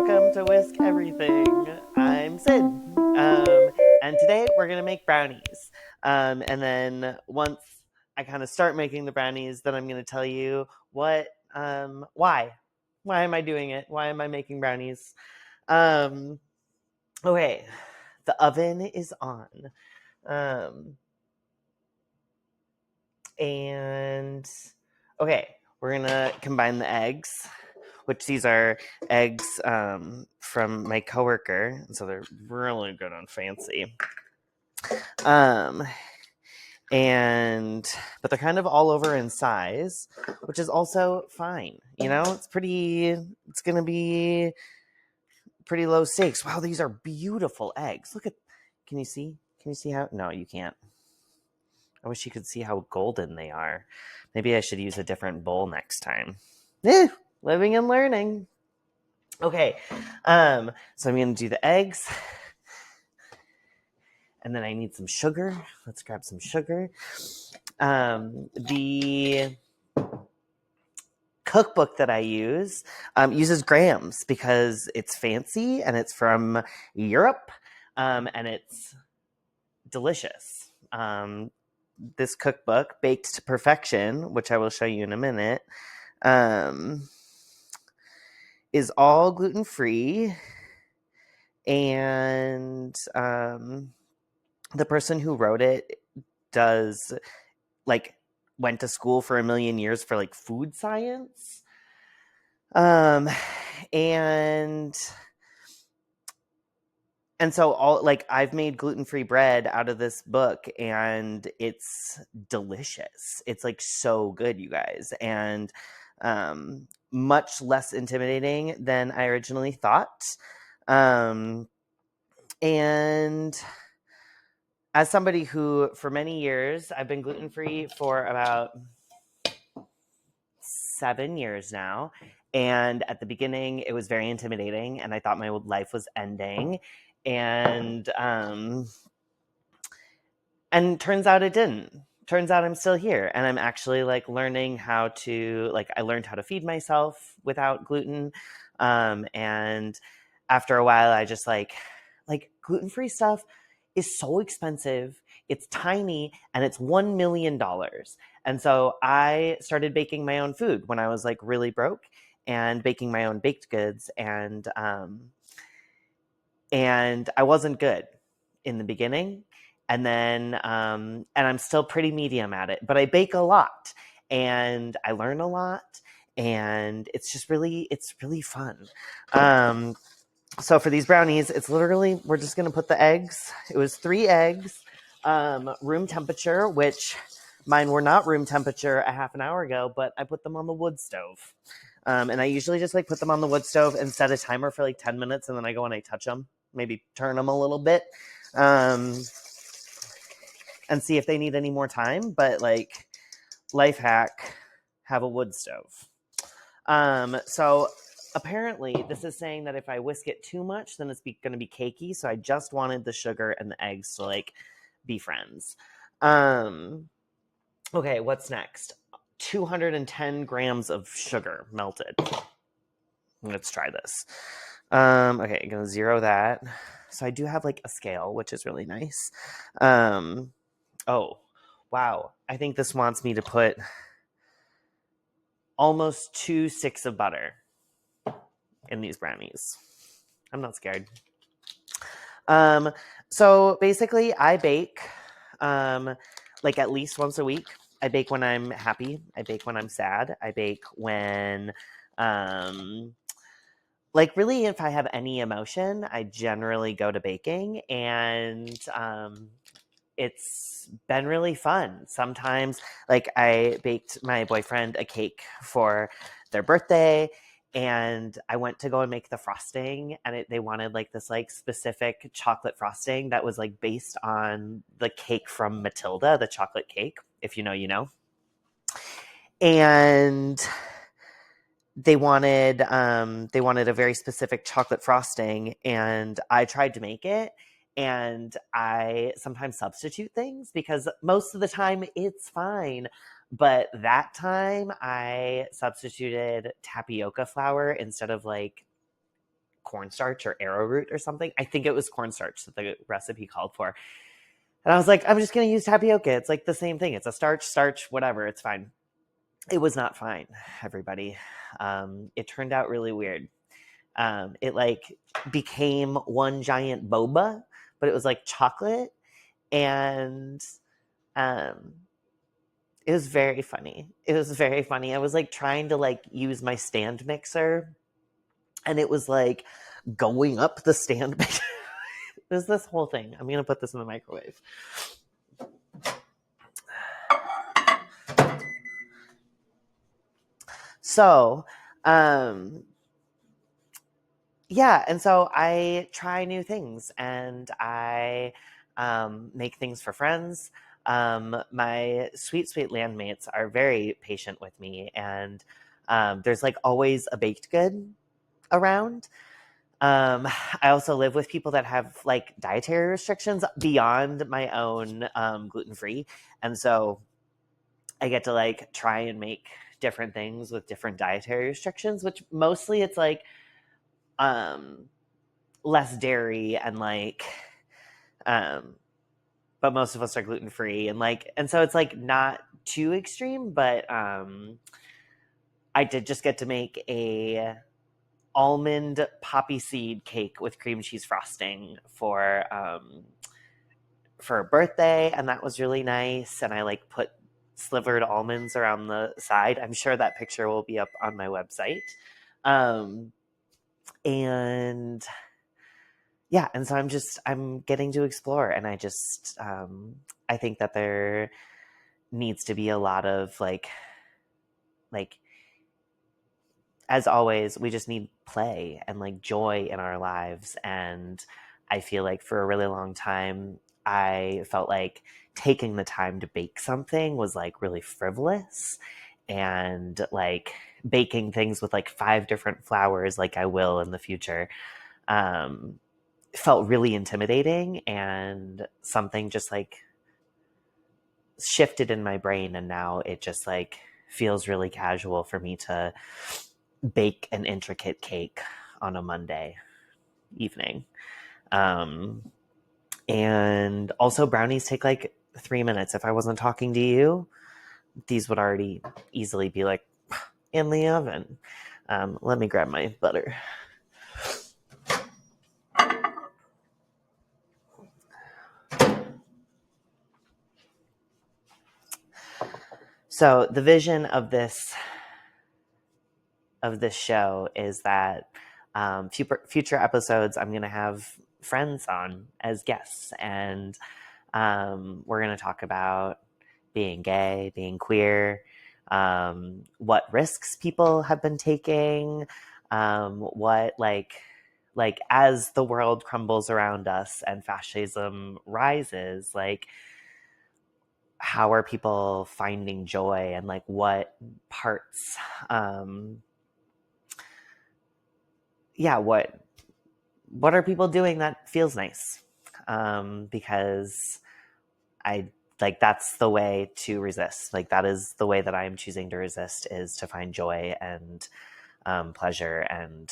welcome to Whisk Everything. I'm Sid, and today we're gonna make brownies. And then once I kind of start making the brownies, then I'm gonna tell you why am I doing it? Why am I making brownies? Um, okay, the oven is on, um, and okay, we're gonna combine the eggs, which these are eggs from my coworker, so they're really good and fancy. Um, and but they're kind of all over in size, which is also fine. It's gonna be pretty low stakes. Wow, these are beautiful eggs. Look at, can you see? Can you see how? No, you can't. I wish you could see how golden they are. Maybe I should use a different bowl next time. Living and learning. Okay, so I'm gonna do the eggs, and then I need some sugar. Let's grab some sugar. The cookbook that I use uses grams because it's fancy and it's from Europe, and it's delicious. This cookbook, Baked to Perfection, which I will show you in a minute, um, is all gluten free, and the person who wrote it does like went to school for a million years for like food science, and so all like I've made gluten-free bread out of this book, and it's delicious. It's like so good, you guys, and much less intimidating than I originally thought. um and as somebody who for many years, I've been gluten-free for about 7 years now, and at the beginning it was very intimidating and I thought my life was ending, and turns out it didn't. Turns out I'm still here, and I'm actually like learning how to, like, I learned how to feed myself without gluten, and after a while I just like gluten-free stuff is so expensive. It's tiny and it's $1 million. And so I started baking my own food when I was like really broke, and baking my own baked goods, and I wasn't good in the beginning. And then and I'm still pretty medium at it, but I bake a lot and I learn a lot, and it's really fun. Um, so for these brownies, it's literally, we're just going to put the eggs. It was 3 eggs, room temperature, which mine were not room temperature a half an hour ago, but I put them on the wood stove. And I usually just like put them on the wood stove and set a timer for like 10 minutes, and then I go and I touch them, maybe turn them a little bit, um, and see if they need any more time. But like, life hack, have a wood stove. So apparently this is saying that if I whisk it too much, then it's going to be cakey. So I just wanted the sugar and the eggs to like be friends. Okay, what's next? 210 grams of sugar melted. Let's try this. Okay, I'm gonna zero that. So I do have like a scale, which is really nice. Oh, wow. I think this wants me to put almost 2 sticks of butter in these brownies. I'm not scared. Um, so basically I bake like at least once a week. I bake when I'm happy. I bake when I'm sad. I bake when like really if I have any emotion, I generally go to baking, and it's been really fun. Sometimes, like, I baked my boyfriend a cake for their birthday, and I went to go and make the frosting, and they wanted like this like specific chocolate frosting that was like based on the cake from Matilda, the chocolate cake. If you know, you know. And they wanted a very specific chocolate frosting, and I tried to make it, and I sometimes substitute things because most of the time it's fine, but that time I substituted tapioca flour instead of like cornstarch or arrowroot or something. I think it was cornstarch that the recipe called for. And I was like, I'm just going to use tapioca. It's like the same thing. It's a starch, whatever. It's fine. It was not fine, everybody. It turned out really weird. It like became one giant boba, but it was like chocolate. And it was very funny. It was very funny. I was like trying to like use my stand mixer, and it was like going up the stand mixer. It was this whole thing. I'm gonna put this in the microwave. So, yeah, and so I try new things, and I make things for friends. My sweet, sweet landmates are very patient with me, and there's like always a baked good around. I also live with people that have like dietary restrictions beyond my own gluten-free, and so I get to like try and make different things with different dietary restrictions, which mostly it's like less dairy and like but most of us are gluten free, and so it's like not too extreme, but I did just get to make a almond poppy seed cake with cream cheese frosting for a birthday, and that was really nice. And I like put slivered almonds around the side. I'm sure that picture will be up on my website. And yeah, and so I'm getting to explore, and I think that there needs to be a lot of like as always, we just need play and like joy in our lives. And I feel like for a really long time, I felt like taking the time to bake something was like really frivolous, and like baking things with like 5 different flours, like I will in the future, felt really intimidating, and something just like shifted in my brain, and now it just like feels really casual for me to bake an intricate cake on a Monday evening. And also brownies take like 3 minutes. If I wasn't talking to you, these would already easily be like in the oven. Let me grab my butter. So the vision of this show is that future episodes, I'm going to have friends on as guests, and we're going to talk about being gay, being queer, what risks people have been taking, what like as the world crumbles around us and fascism rises, like how are people finding joy, and like what parts what are people doing that feels nice, because I like that's the way to resist. Like that is the way that I am choosing to resist, is to find joy and pleasure and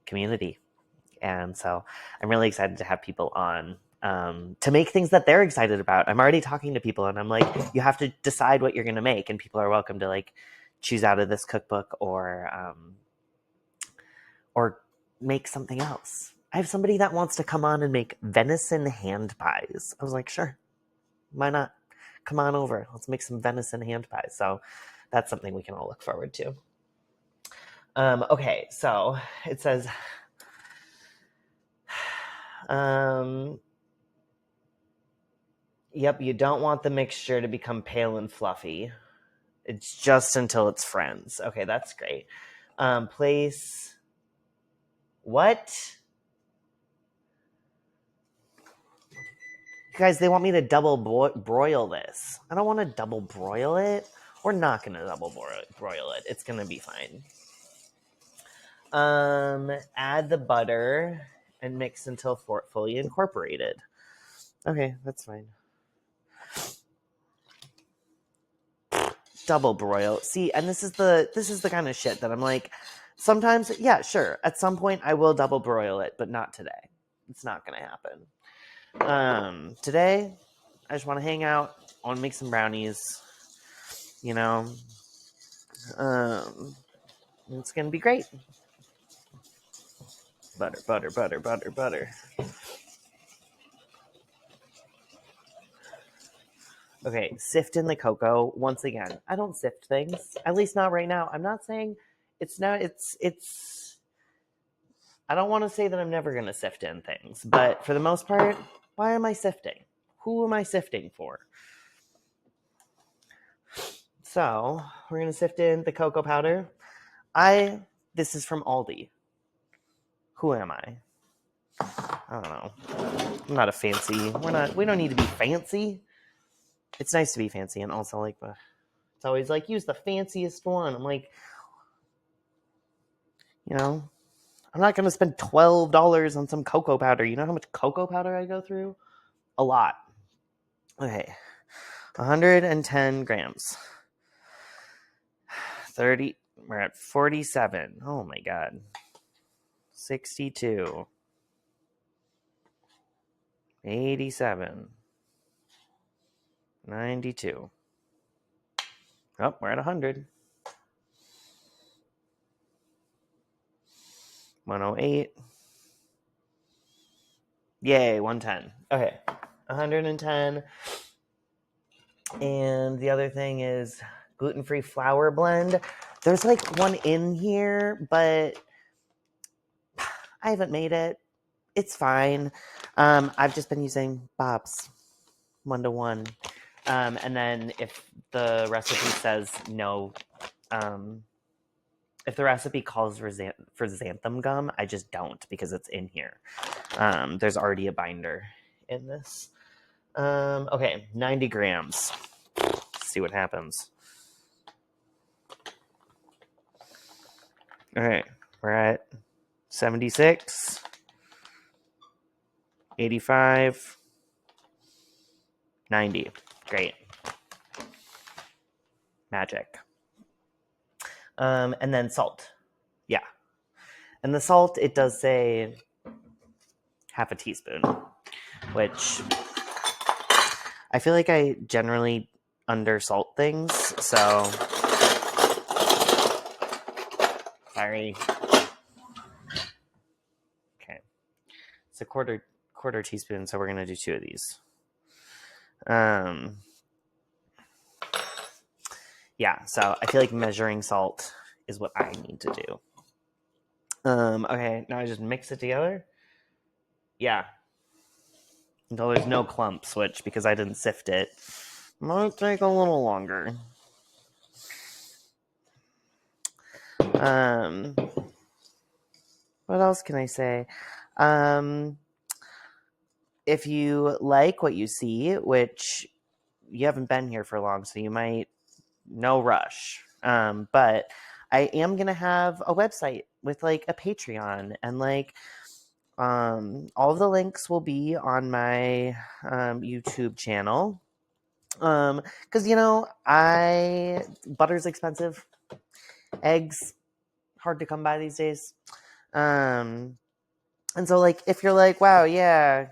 community. And so I'm really excited to have people on, to make things that they're excited about. I'm already talking to people, and I'm like, you have to decide what you're going to make, and people are welcome to like choose out of this cookbook or make something else. I have somebody that wants to come on and make venison hand pies. I was like, sure, why not? Come on over. Let's make some venison hand pies. So that's something we can all look forward to. Okay, so it says, yep, you don't want the mixture to become pale and fluffy. It's just until it's friends. Okay, that's great. Place. What? Guys, they want me to double broil this. I don't want to double broil it. We're not going to double broil it. It's going to be fine. Add the butter and mix until fully incorporated. Okay, that's fine. Double broil. See, and this is the kind of shit that I'm like, Sometimes, yeah, sure. At some point, I will double broil it, but not today. It's not going to happen. Today, I just want to hang out. I want to make some brownies. You know, it's going to be great. Butter, butter, butter, butter, butter. Okay, sift in the cocoa. Once again, I don't sift things. At least not right now. I'm not saying it's not, it's, I don't want to say that I'm never going to sift in things, but for the most part, why am I sifting? Who am I sifting for? So we're going to sift in the cocoa powder. This is from Aldi. Who am I? I don't know. I'm not a fancy. We don't need to be fancy. It's nice to be fancy, and also like it's always like use the fanciest one. I'm like, I'm not going to spend $12 on some cocoa powder. You know how much cocoa powder I go through? A lot. Okay. 110 grams. 30. We're at 47. Oh my God. 62. 87. 92. Oh, we're at 100. 108. Yay, 110. Okay. 110. And the other thing is gluten-free flour blend. There's like one in here, but I haven't made it. It's fine. I've just been using Bob's 1-to-1. And then if the recipe says no, if the recipe calls for xanthan gum, I just don't because it's in here. There's already a binder in this. Okay, 90 grams. Let's see what happens. All right, we're at 76, 85, 90. Great. Magic. And then salt. Yeah. And the salt, it does say half a teaspoon, which I feel like I generally undersalt things, so sorry. Okay. It's a quarter teaspoon, so we're gonna do 2 of these. Yeah, so I feel like measuring salt is what I need to do. Okay, now I just mix it together. Yeah. Until there's no clumps, which, because I didn't sift it, might take a little longer. What else can I say? If you like what you see, which you haven't been here for long, so you might, no rush. But I am going to have a website with like a Patreon, and like all of the links will be on my YouTube channel. Because butter's expensive, eggs hard to come by these days. And so like if you're like, wow, yeah,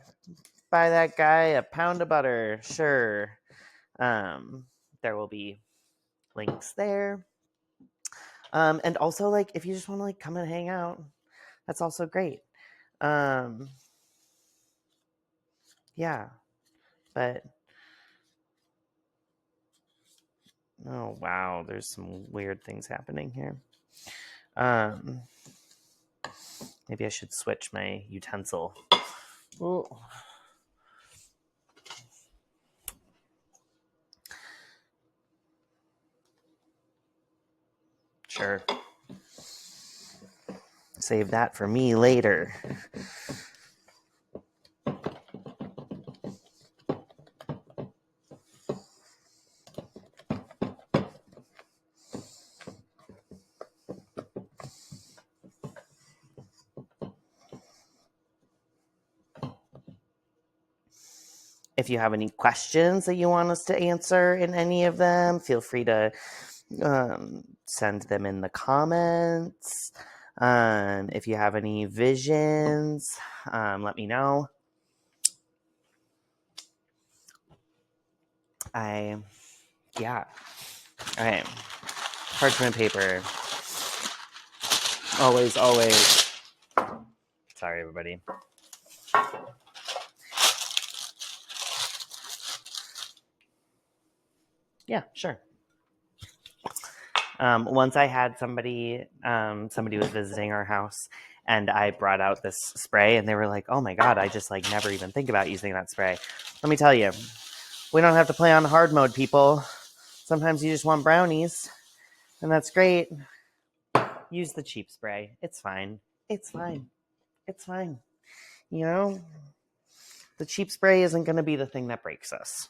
buy that guy a pound of butter, sure. There will be links there. And also like if you just want to like come and hang out, that's also great. Yeah. But oh wow, there's some weird things happening here. Maybe I should switch my utensil. Ooh. Sure. Save that for me later. If you have any questions that you want us to answer in any of them, feel free to send them in the comments. If you have any visions, let me know. Yeah. Okay. Parchment paper. Always, always. Sorry, everybody. Yeah, sure. Once I had somebody was visiting our house, and I brought out this spray, and they were like, "Oh my god, I just like never even think about using that spray." Let me tell you, we don't have to play on hard mode, people. Sometimes you just want brownies, and that's great. Use the cheap spray. It's fine. It's fine. It's fine. You know, the cheap spray isn't going to be the thing that breaks us.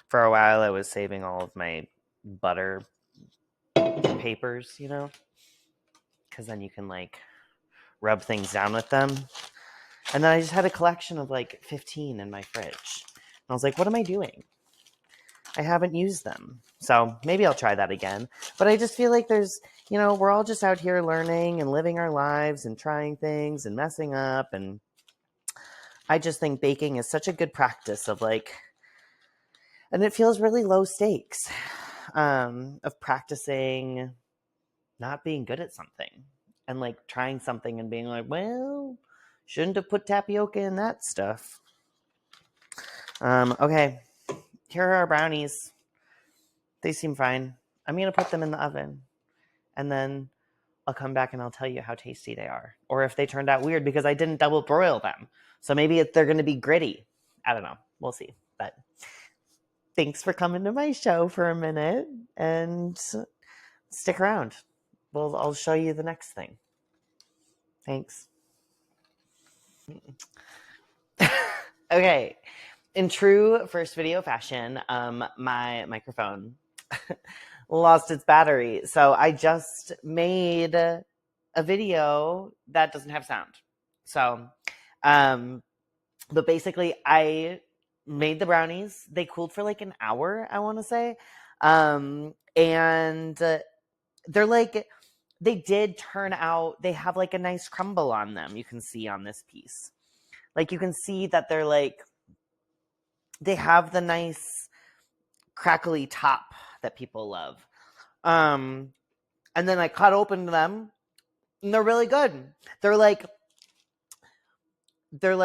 For a while, I was saving all of my butter papers, you know, because then you can like rub things down with them. And then I just had a collection of like 15 in my fridge. And I was like, what am I doing? I haven't used them. So maybe I'll try that again. But I just feel like there's, you know, we're all just out here learning and living our lives and trying things and messing up. And I just think baking is such a good practice of like, and it feels really low stakes of practicing not being good at something and like trying something and being like, well, shouldn't have put tapioca in that stuff. Okay, here are our brownies. They seem fine. I'm going to put them in the oven, and then I'll come back and I'll tell you how tasty they are, or if they turned out weird because I didn't double broil them. So maybe they're going to be gritty. I don't know. We'll see. But thanks for coming to my show for a minute, and stick around. I'll show you the next thing. Thanks. Okay. In true first video fashion, my microphone lost its battery. So I just made a video that doesn't have sound. So, but basically I made the brownies. They cooled for like an hour, I want to say. And they're like, they did turn out, they have like a nice crumble on them. You can see on this piece. Like you can see that they're like, they have the nice crackly top that people love. And then I cut open them, and they're really good. They're like they're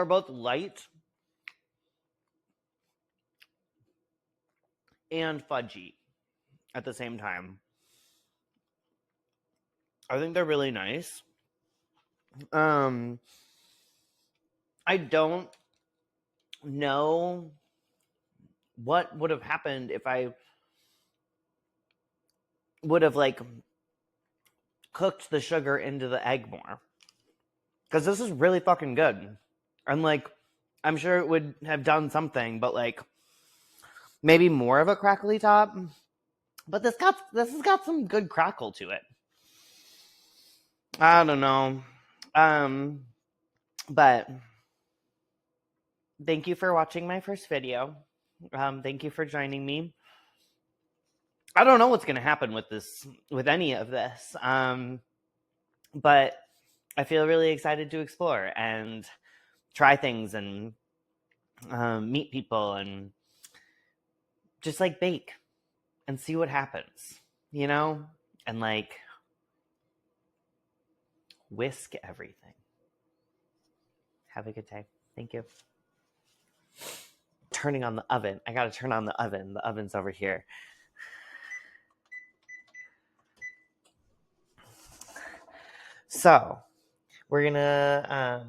both light and fudgy at the same time. I think they're really nice. I don't know what would have happened if I would have like cooked the sugar into the egg more. Because this is really fucking good. And like, I'm sure it would have done something, but like maybe more of a crackly top. But this has got some good crackle to it. I don't know. But thank you for watching my first video. Thank you for joining me. I don't know what's going to happen with any of this. But I feel really excited to explore and try things and meet people and just like bake and see what happens, you know? And like whisk everything. Have a good day. Thank you. Turning on the oven. I got to turn on the oven. The oven's over here. So we're gonna